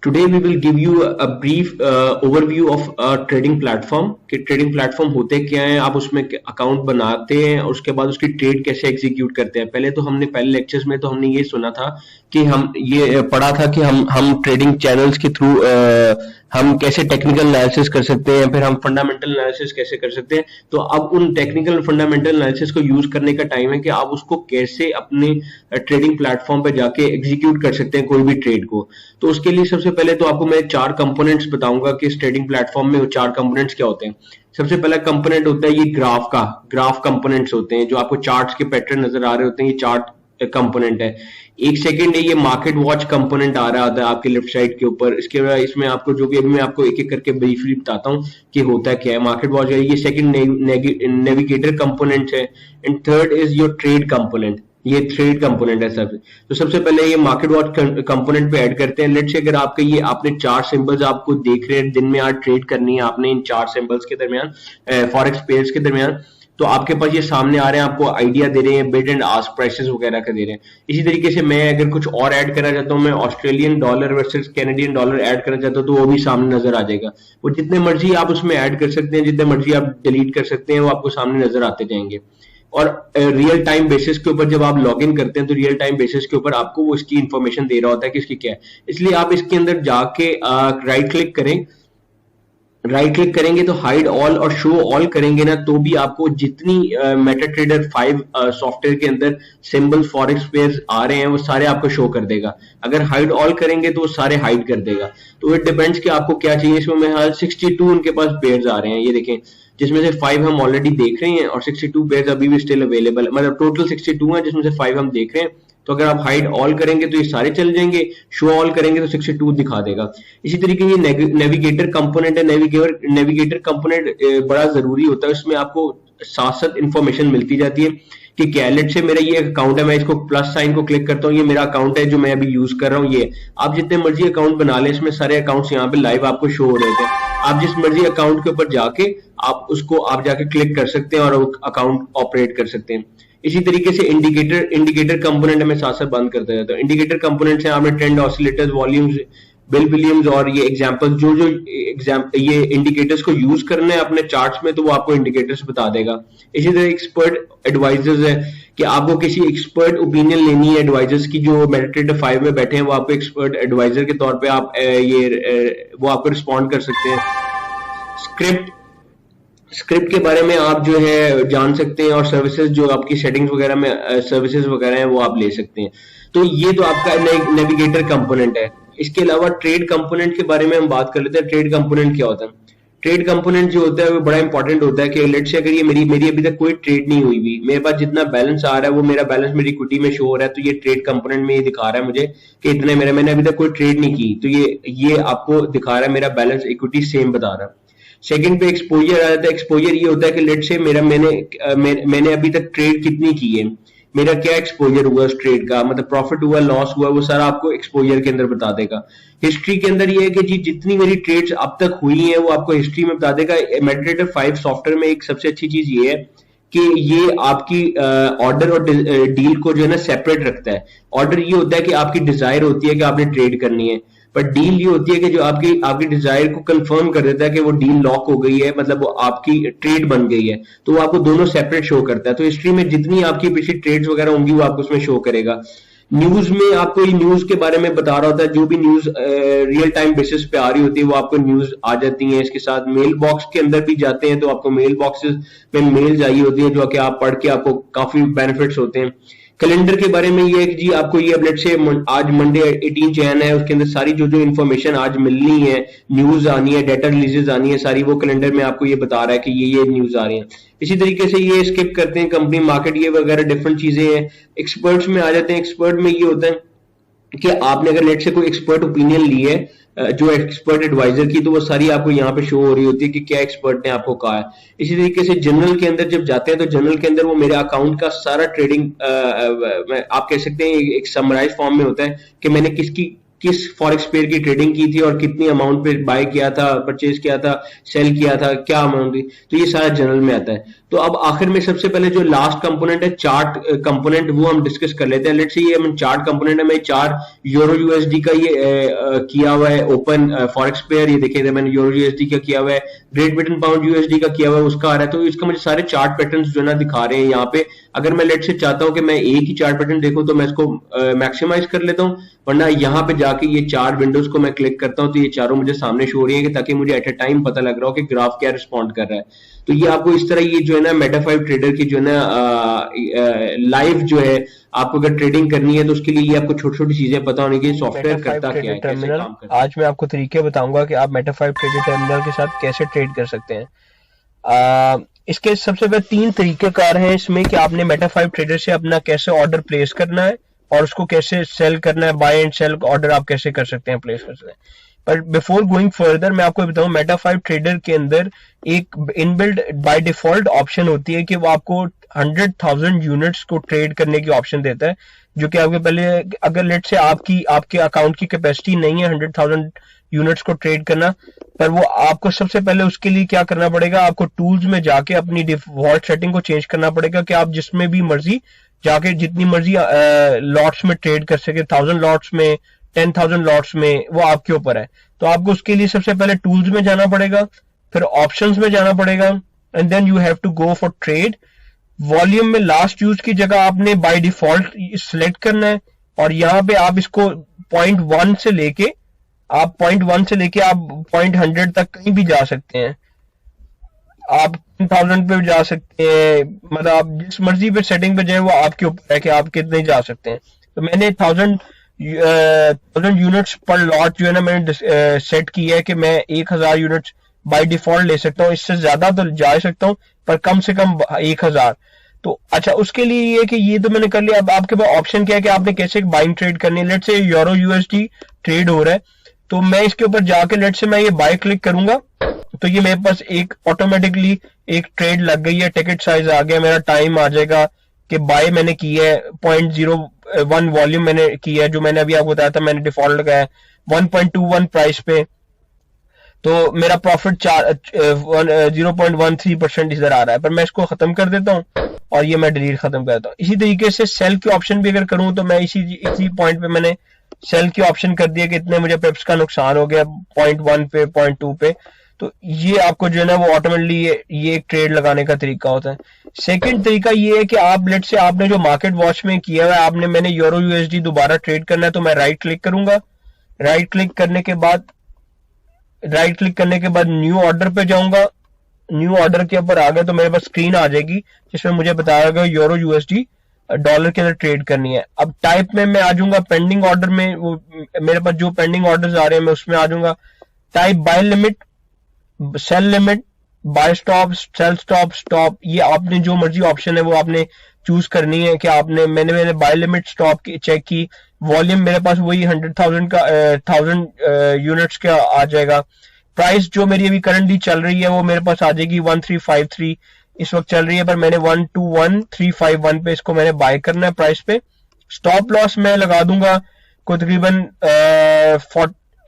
Today we will give you a brief overview of a trading platform कि trading platform होते क्या हैं, आप उसमें अकाउंट बनाते हैं और उसके बाद उसकी ट्रेड कैसे एग्जीक्यूट करते हैं। पहले लेक्चर्स में तो हमने ये सुना था कि हम ये पढ़ा था कि हम ट्रेडिंग चैनल्स के थ्रू हम कैसे टेक्निकल एनालिसिस कर सकते हैं, फिर हम फंडामेंटल एनालिसिस कैसे कर सकते हैं। तो अब उन टेक्निकल फंडामेंटल एनालिसिस को यूज करने का टाइम है कि आप उसको कैसे अपने ट्रेडिंग प्लेटफॉर्म पे जाके एग्जीक्यूट कर सकते हैं कोई भी ट्रेड को। तो उसके लिए सबसे पहले तो आपको मैं 4 कंपोनेंट्स बताऊंगा कि इस ट्रेडिंग प्लेटफॉर्म में वो 4 कंपोनेंट्स क्या होते हैं। सबसे पहला कंपोनेंट होता है ये ग्राफ कंपोनेंट्स होते हैं, जो आपको चार्ट्स के पैटर्न नजर आ रहे होते हैं, ये चार्ट कंपोनेंट है। एक सेकंड है ये मार्केट वॉच कंपोनेंट आ रहा होता है आपके लेफ्ट साइड के ऊपर। इसके बाद इसमें आपको जो भी अभी मैं आपको एक एक करके ब्रीफली बताता हूँ कि होता क्या है। मार्केट वॉच है, ये सेकंड नेविगेटर कंपोनेंट है। And third is your trade component, ये ट्रेड कंपोनेंट है सब। तो सबसे पहले ये मार्केट वॉच कंपोनेंट पे ऐड करते हैं। लेट्स से अगर आपके ये आपने 4 सिंबल्स आपको देख रहे हैं, दिन में आज ट्रेड करनी है आपने इन 4 सिंबल्स के दरमियान फॉरेक्स पेयर्स के दरमियान, तो आपके पास ये सामने आ रहे हैं, आपको आइडिया दे रहे हैं, बिड एंड आस्क प्राइसेस वगैरह का दे रहे हैं। इसी तरीके से मैं अगर कुछ और ऐड करना चाहता हूँ, मैं Australian dollar versus Canadian dollar add करना चाहता हूँ, तो वो भी सामने नजर आ जाएगा। वो जितने मर्जी आप उसमें ऐड कर सकते हैं, जितने मर्जी आप डिलीट कर सकते हैं, वो आपको सामने नजर आते जाएंगे। और रियल टाइम बेसिस के ऊपर जब आप लॉग इन करते हैं तो रियल टाइम बेसिस के ऊपर आपको वो इसकी इंफॉर्मेशन दे रहा होता है कि इसकी क्या है। इसलिए आप इसके अंदर जाके राइट क्लिक करें, राइट क्लिक करेंगे तो हाइड ऑल और शो ऑल करेंगे ना, तो भी आपको जितनी मेटाट्रेडर 5 सॉफ्टवेयर के अंदर सिंबल फॉरेक्स पेयर्स आ रहे हैं वो सारे आपको शो कर देगा। अगर हाइड ऑल करेंगे तो वो सारे हाइड कर देगा। तो इट डिपेंड्स कि आपको क्या चाहिए। इसमें मेरे 62 उनके पास पेयर्स आ रहे हैं, ये देखें, जिसमें से 5 हम ऑलरेडी देख रहे हैं और 62 पेयर्स अभी भी स्टिल अवेलेबल है। मतलब टोटल 62 है जिसमें से 5 हम देख रहे हैं। तो अगर आप हाइड ऑल करेंगे तो ये सारे चल जाएंगे, शो ऑल करेंगे तो 62 दिखा देगा। इसी तरीके ये नेविगेटर कंपोनेंट है। नेविगेटर कंपोनेंट बड़ा जरूरी होता है, उसमें आपको साथ साथ इंफॉर्मेशन मिलती जाती है कि क्या लेट से मेरा ये अकाउंट है, मैं इसको प्लस साइन को क्लिक करता हूँ, ये मेरा अकाउंट है जो मैं अभी यूज कर रहा हूँ। ये आप जितने मर्जी अकाउंट बना लें, इसमें सारे अकाउंट्स यहाँ पे लाइव आपको शो हो रहे थे। आप जिस मर्जी अकाउंट के ऊपर जाके आप जाके क्लिक कर सकते हैं और अकाउंट ऑपरेट कर सकते हैं। इसी तरीके से इंडिकेटर कंपोनेंट में साथ साथ बंद करता जाता है। इंडिकेटर कंपोनेंट से आपने trend oscillators, volumes, bill Williams और ये एग्जांपल ये इंडिकेटर्स को यूज करना है अपने चार्ट्स में, तो वो आपको इंडिकेटर्स बता देगा। इसी तरह एक्सपर्ट एडवाइजर्स है कि आपको किसी एक्सपर्ट ओपिनियन लेनी है एडवाइजर्स की, जो मेटाट्रेडर 5 में बैठे हैं, वो आपको एक्सपर्ट एडवाइजर के तौर पे आप वो आपको रिस्पॉन्ड कर सकते हैं। स्क्रिप्ट के बारे में आप जो है जान सकते हैं और सर्विसेज जो आपकी सेटिंग्स वगैरह में सर्विसेज वगैरह हैं वो आप ले सकते हैं। तो ये तो आपका नेविगेटर कंपोनेंट है। इसके अलावा ट्रेड कंपोनेंट के बारे में हम बात कर लेते हैं। ट्रेड कंपोनेंट क्या होता है? ट्रेड कंपोनेंट जो होता है वो बड़ा इंपॉर्टेंट होता है कि लेट्स से अगर ये मेरी अभी तक कोई ट्रेड नहीं हुई भी, मेरे पास जितना बैलेंस आ रहा है वो मेरा बैलेंस मेरी इक्विटी में शो हो रहा है, तो ये ट्रेड कंपोनेंट में ये दिखा रहा है मुझे कि इतने मैंने अभी तक कोई ट्रेड नहीं की, तो ये आपको दिखा रहा है मेरा बैलेंस इक्विटी सेम बता रहा है। सेकंड पे एक्सपोजर आ जाता है। एक्सपोजर ये होता है कि लेट से मैंने अभी तक ट्रेड कितनी की है, मेरा क्या एक्सपोजर हुआ उस ट्रेड का, मतलब प्रॉफिट हुआ, लॉस हुआ, वो सारा आपको एक्सपोजर के अंदर बता देगा। हिस्ट्री के अंदर ये है कि जी जितनी मेरी ट्रेड्स अब तक हुई हैं वो आपको हिस्ट्री में बता देगा। मेटाट्रेडर 5 सॉफ्टवेयर में एक सबसे अच्छी चीज ये है कि ये आपकी ऑर्डर और डील को जो है ना सेपरेट रखता है। ऑर्डर ये होता है कि आपकी डिजायर होती है कि आपने ट्रेड करनी है, पर डील ये होती है कि जो आपकी डिजायर को कंफर्म कर देता है कि वो डील लॉक हो गई है, मतलब वो आपकी ट्रेड बन गई है, तो वो आपको दोनों सेपरेट शो करता है। तो हिस्ट्री में जितनी आपकी पिछली ट्रेड्स वगैरह होंगी वो आपको उसमें शो करेगा। न्यूज में आपको न्यूज के बारे में बता रहा होता है, जो भी न्यूज रियल टाइम बेसिस पे आ रही होती है वो आपको न्यूज आ जाती है। इसके साथ मेल बॉक्स के अंदर भी जाते हैं तो आपको मेल बॉक्सेस में मेल आई होती है जो कि आप पढ़ के आपको काफी बेनिफिट्स होते हैं। कैलेंडर के बारे में ये है कि जी आपको ये अपडेट से आज मंडे 18 जैन है, उसके अंदर सारी जो इन्फॉर्मेशन आज मिलनी है, न्यूज आनी है, डेटा रिलीजेस आनी है, सारी वो कैलेंडर में आपको ये बता रहा है कि ये न्यूज आ रही है। इसी तरीके से ये स्किप करते हैं कंपनी मार्केट ये वगैरह डिफरेंट चीजें हैं। एक्सपर्ट्स में आ जाते हैं। एक्सपर्ट में ये होता है कि आपने अगर लेट से कोई एक्सपर्ट ओपिनियन ली है, जो एक्सपर्ट एडवाइजर की, तो वो सारी आपको यहाँ पे शो हो रही होती है कि क्या एक्सपर्ट ने आपको कहा है। इसी तरीके से जनरल के अंदर जब जाते हैं तो जनरल के अंदर वो मेरे अकाउंट का सारा ट्रेडिंग आप कह सकते हैं एक समराइज फॉर्म में होता है कि मैंने किस फॉरेक्स पेयर की ट्रेडिंग की थी और कितनी अमाउंट पे बाय किया था, परचेज किया था, सेल किया था, क्या अमाउंट थी, तो ये सारा जनरल में आता है। तो अब आखिर में सबसे पहले जो लास्ट कंपोनेंट है चार्ट कंपोनेंट, वो हम डिस्कस कर लेते हैं। लेट्स से ये हम चार्ट कंपोनेंट है, मैं 4 यूरो यूएसडी का ये किया हुआ है ओपन फॉरेक्स पेयर, ये देखिए मैंने यूरो यूएसडी का किया हुआ है, ग्रेट ब्रिटेन पाउंड यूएसडी का किया हुआ है, उसका आ रहा है। तो इसका मुझे सारे चार्ट पैटर्न्स जो है ना दिखा रहे हैं यहाँ पे। अगर मैं लेट से चाहता हूं कि मैं एक ही चार्ट पैटर्न देखूं तो मैं इसको मैक्सिमाइज कर लेता हूं, वरना यहाँ पे जाके ये 4 विंडोज को मैं क्लिक करता हूं तो ये चारों मुझे सामने शो हो रही है, ताकि मुझे एट अ टाइम पता लग रहा हो कि ग्राफ क्या रिस्पॉन्ड कर रहा है। तो ये आपको इस तरह ये जो है ना मेटा5 ट्रेडर की जो है ना लाइव जो है, आपको अगर ट्रेडिंग करनी है तो उसके लिए ये आपको छोटी छोटी चीजें पता होनी चाहिए, सॉफ्टवेयर करता क्या है, कैसे काम करता है। आज मैं आपको तरीके बताऊंगा कि आप मेटा5 ट्रेडर टर्मिनल के साथ कैसे ट्रेड कर सकते हैं। इसके सबसे पहले 3 तरीकेकार हैं इसमें कि आपने मेटा5 ट्रेडर से अपना कैसे ऑर्डर प्लेस करना है और उसको कैसे सेल करना है, बाय एंड सेल ऑर्डर आप कैसे कर सकते हैं, प्लेस कर सकते हैं। पर बिफोर गोइंग फर्दर मैं आपको बताऊं, मेटा5 ट्रेडर के अंदर एक इनबिल्ट बाय डिफॉल्ट ऑप्शन होती है कि वो आपको 100,000 यूनिट्स को ट्रेड करने की ऑप्शन देता है, जो कि आपके पहले अगर लेट से आपके अकाउंट की कैपेसिटी नहीं है 100,000 यूनिट्स को ट्रेड करना, पर वो आपको सबसे पहले उसके लिए क्या करना पड़ेगा, आपको टूल्स में जाके अपनी डिफॉल्ट सेटिंग को चेंज करना पड़ेगा कि आप जिसमें भी मर्जी जाके जितनी मर्जी लॉट्स में ट्रेड कर सके, 1000 लॉट्स में, 10,000 लॉट्स में, वो आपके ऊपर है। तो आपको उसके लिए सबसे पहले टूल्स में जाना पड़ेगा, फिर ऑप्शंस में जाना पड़ेगा, and then you have to go for trade. Volume में लास्ट यूज की जगह आपने बाय डिफॉल्ट सिलेक्ट करना है, और यहाँ पे आप इसको पॉइंट 1 से लेके आप पॉइंट 100 तक कहीं भी जा सकते हैं। आप 1000 पे जा सकते हैं, मतलब आप जिस मर्जी पे सेटिंग पे जाए वो आपके ऊपर है कि आप कितने जा सकते हैं। तो मैंने 1000 यूनिट्स पर लॉट जो है ना मैंने सेट किया है कि मैं 1000 यूनिट्स बाय डिफॉल्ट ले सकता हूँ, इससे ज्यादा तो जा सकता हूँ पर कम से कम 1000। तो अच्छा, उसके लिए ये कि ये तो मैंने कर लिया। अब आपके पास ऑप्शन क्या है कि आपने कैसे बाइंग ट्रेड करनी है। लेट से यूरो यूएसडी ट्रेड हो रहा है, तो मैं इसके ऊपर जाके लेट से मैं ये बाय क्लिक करूंगा तो ये मेरे पास एक ऑटोमेटिकली एक ट्रेड लग गई है, टिकट साइज आ गया, मेरा टाइम आ जाएगा कि बाय मैंने की है, 0.01 वॉल्यूम मैंने की है, जो मैंने अभी आपको बताया था मैंने डिफॉल्ट लगाया 1.21 प्राइस पे, तो मेरा प्रॉफिट 0.13% इधर आ रहा है। पर मैं इसको खत्म कर देता हूँ और ये मैं डिलीट खत्म कर देता हूँ। इसी तरीके से सेल की ऑप्शन भी अगर करूँ तो मैं इसी पॉइंट पे मैंने सेल की ऑप्शन कर दिया कि इतने मुझे पिप्स का नुकसान हो गया 0.1 पे, 0.2 पे, तो ये आपको जो है ना वो ऑटोमेटिकली ये एक ट्रेड लगाने का तरीका होता है। सेकंड तरीका ये है कि आप लेट से आपने जो मार्केट वॉच में किया हुआ है, मैंने यूरो यूएसडी दोबारा ट्रेड करना है, तो मैं राइट क्लिक करूंगा। राइट क्लिक करने के बाद न्यू ऑर्डर पे जाऊंगा। न्यू ऑर्डर के ऊपर आ गया तो मेरे पास स्क्रीन आ जाएगी जिसमें मुझे बताया गया यूरो यूएसडी डॉलर के अंदर ट्रेड करनी है। अब टाइप में मैं आ जाऊंगा पेंडिंग ऑर्डर में, वो मेरे पास जो पेंडिंग ऑर्डर्स आ रहे हैं मैं उसमें आ जाऊंगा। Type buy limit, sell limit, buy stop, sell stop, ये आपने जो मर्जी ऑप्शन है वो आपने चूज करनी है कि मैंने बाय लिमिट स्टॉप की चेक की। वॉल्यूम मेरे पास वही 100,000 का 1000 यूनिट्स का आ जाएगा। प्राइस जो मेरी अभी करंटली चल रही है वो मेरे पास आ जाएगी 1353 इस वक्त चल रही है, पर मैंने 121351 पे इसको मैंने बाय करना है प्राइस पे। स्टॉप लॉस मैं लगा दूंगा को तकरीबन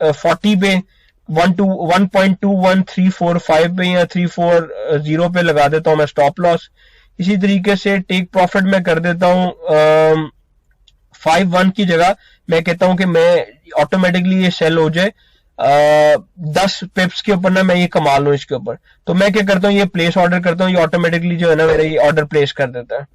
40 पे, 1.21345 पे या 340 पे लगा देता हूं मैं स्टॉप लॉस। इसी तरीके से टेक प्रॉफिट मैं कर देता हूं 5-1 की जगह मैं कहता हूं कि मैं ऑटोमेटिकली ये सेल हो जाए 10 पिप्स के ऊपर ना मैं ये कमा लूं इसके ऊपर। तो मैं क्या करता हूँ, ये प्लेस ऑर्डर करता हूँ, ये ऑटोमेटिकली जो है ना मेरा ये ऑर्डर प्लेस कर देता है।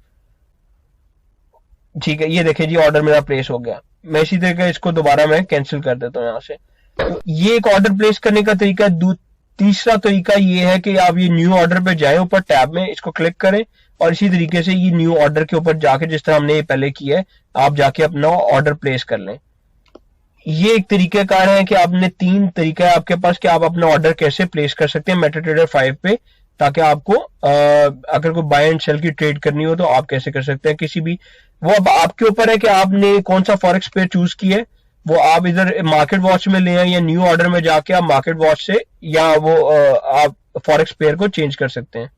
ठीक है, ये देखिए जी ऑर्डर मेरा प्लेस हो गया। मैं इसी तरीके इसको दोबारा मैं कैंसिल कर देता हूँ यहाँ से। तो ये एक ऑर्डर प्लेस करने का तरीका है। तीसरा तरीका ये है कि आप ये न्यू ऑर्डर पे जाएं, ऊपर टैब में इसको क्लिक करें और इसी तरीके से ये न्यू ऑर्डर के ऊपर जाके जिस तरह हमने ये पहले किया है आप जाके अपना ऑर्डर प्लेस कर लें। ये एक तरीकेकार है कि आपने 3 तरीका है आपके पास कि आप अपना ऑर्डर कैसे प्लेस कर सकते हैं मेटाट्रेडर 5 पे, ताकि आपको अगर कोई बाय एंड सेल की ट्रेड करनी हो तो आप कैसे कर सकते हैं किसी भी। वो अब आपके ऊपर है कि आपने कौन सा फॉरेक्स पेयर चूज किया है, वो आप इधर मार्केट वॉच में ले आए या न्यू ऑर्डर में जाके आप मार्केट वॉच से या वो आप फॉरेक्स पेयर को चेंज कर सकते हैं।